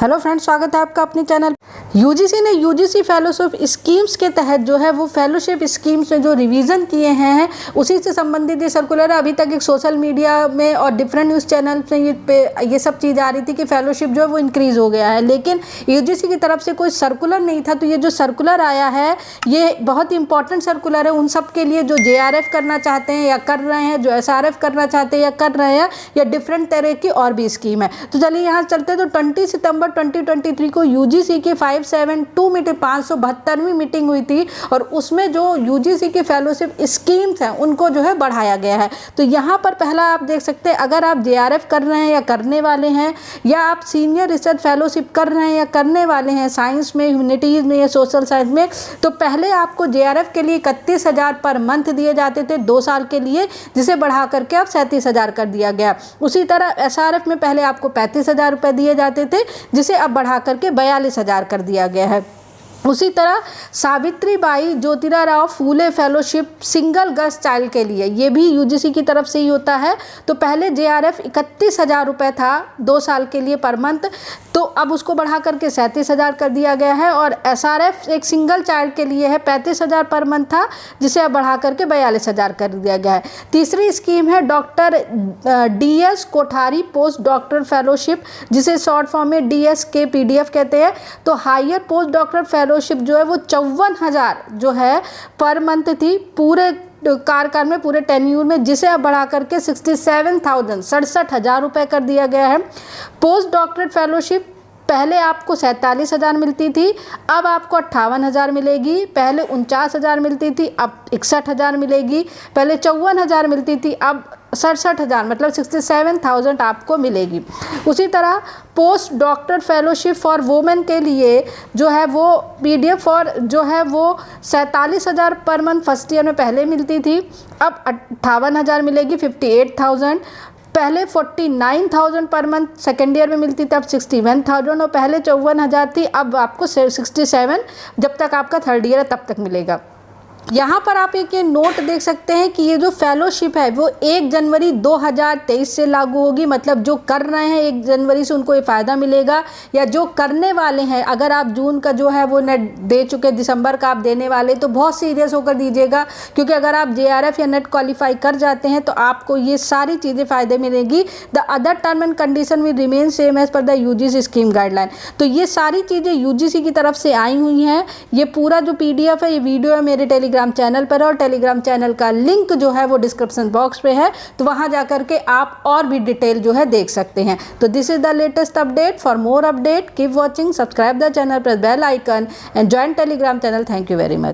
Hello friends, स्वागत है आपका अपने चैनल। यूजीसी ने यूजीसी फेलोशिप स्कीम्स के तहत जो है वो फेलोशिप स्कीम्स में जो रिवीजन किए हैं उसी से संबंधित ये सर्कुलर है। अभी तक एक सोशल मीडिया में और डिफरेंट न्यूज़ चैनल पे ये सब चीज़ आ रही थी कि फेलोशिप जो है वो इंक्रीज़ हो गया है, लेकिन यूजीसी की तरफ से कोई सर्कुलर नहीं था। तो ये जो सर्कुलर आया है ये बहुत ही इंपॉर्टेंट सर्कुलर है उन सब के लिए जो जेआरएफ करना चाहते हैं या कर रहे हैं, जो एसआरएफ करना चाहते हैं या कर रहे हैं, या डिफरेंट तरह की और भी स्कीम है। तो चलिए यहाँ चलते हैं। तो 20 सितंबर 2023 को यूजीसी की 572 मीटिंग 572वीं मीटिंग हुई थी और उसमें जो यूजीसी की फेलोशिप स्कीम्स हैं उनको जो है बढ़ाया गया है। तो यहाँ पर पहला आप देख सकते हैं, अगर आप जेआरएफ कर रहे हैं या करने वाले हैं, या आप सीनियर रिसर्च फेलोशिप कर रहे हैं या करने वाले हैं साइंस में, ह्यूमैनिटीज़ में या सोशल साइंस में, तो पहले आपको जेआरएफ के लिए 31,000 पर मंथ दिए जाते थे 2 साल के लिए, जिसे बढ़ा करके अब 37,000 कर दिया गया। उसी तरह एसआरएफ में पहले आपको 35,000 रुपये दिए जाते थे, जिसे अब बढ़ा करके 42,000 कर दिया गया है। उसी तरह Savitribai Jyotirao Phule fellowship single girls child के लिए, ये भी यूजीसी की तरफ से ही होता है। तो पहले जेआरएफ 31,000 रुपये था 2 साल के लिए पर मंथ, तो अब उसको बढ़ा करके 37,000 कर दिया गया है। और एसआरएफ एक सिंगल चाइल्ड के लिए है 35,000 पर मंथ था, जिसे अब बढ़ा करके 42,000 कर दिया गया है। तीसरी स्कीम है doctor DS Kothari post doctor fellowship, जिसे शॉर्ट फॉर्म में डीएस के पीडीएफ कहते हैं। तो हायर पोस्ट डॉक्टर फेलोशिप जो है वो 54,000 जो है पर मंथ थी पूरे कार्यकाल में, पूरे टेन्यूर में, जिसे अब बढ़ा करके 67,000 रुपये कर दिया गया है। पोस्ट डॉक्टरेट फेलोशिप पहले आपको 47,000 मिलती थी, अब आपको 58,000 मिलेगी। पहले 49,000 मिलती थी, अब 61,000 मिलेगी। पहले 54,000 मिलती थी, अब 67,000 मतलब 67,000 आपको मिलेगी। उसी तरह post doctor fellowship for women के लिए जो है वो पीडीएफ और जो है वो 47,000 पर मंथ फर्स्ट ईयर में पहले मिलती थी, अब 58,000 मिलेगी, 58,000। पहले 49,000 पर मंथ सेकेंड ईयर में मिलती थी, अब 61,000। और पहले 54,000 थी, अब आपको 67 जब तक आपका थर्ड ईयर है तब तक मिलेगा। यहाँ पर आप एक ये नोट देख सकते हैं कि ये जो फेलोशिप है वो 1 जनवरी 2023 से लागू होगी। मतलब जो कर रहे हैं 1 जनवरी से उनको ये फ़ायदा मिलेगा, या जो करने वाले हैं, अगर आप जून का जो है वो नेट दे चुके, दिसंबर का आप देने वाले, तो बहुत सीरियस होकर दीजिएगा, क्योंकि अगर आप जेआरएफ या नेट क्वालिफाई कर जाते हैं तो आपको ये सारी चीज़ें फ़ायदे मिलेगी। The other term and condition will remain same as per the UGC scheme guideline. तो ये सारी चीज़ें यूजीसी की तरफ से आई हुई हैं। ये पूरा जो पीडीएफ है, ये वीडियो है मेरे टेलीग्राम चैनल पर, और टेलीग्राम चैनल का लिंक जो है वो डिस्क्रिप्शन बॉक्स पे है, तो वहां जाकर के आप और भी डिटेल जो है देख सकते हैं। तो this is the latest update. For more update keep watching, subscribe the channel, press bell icon and join Telegram channel. Thank you very much.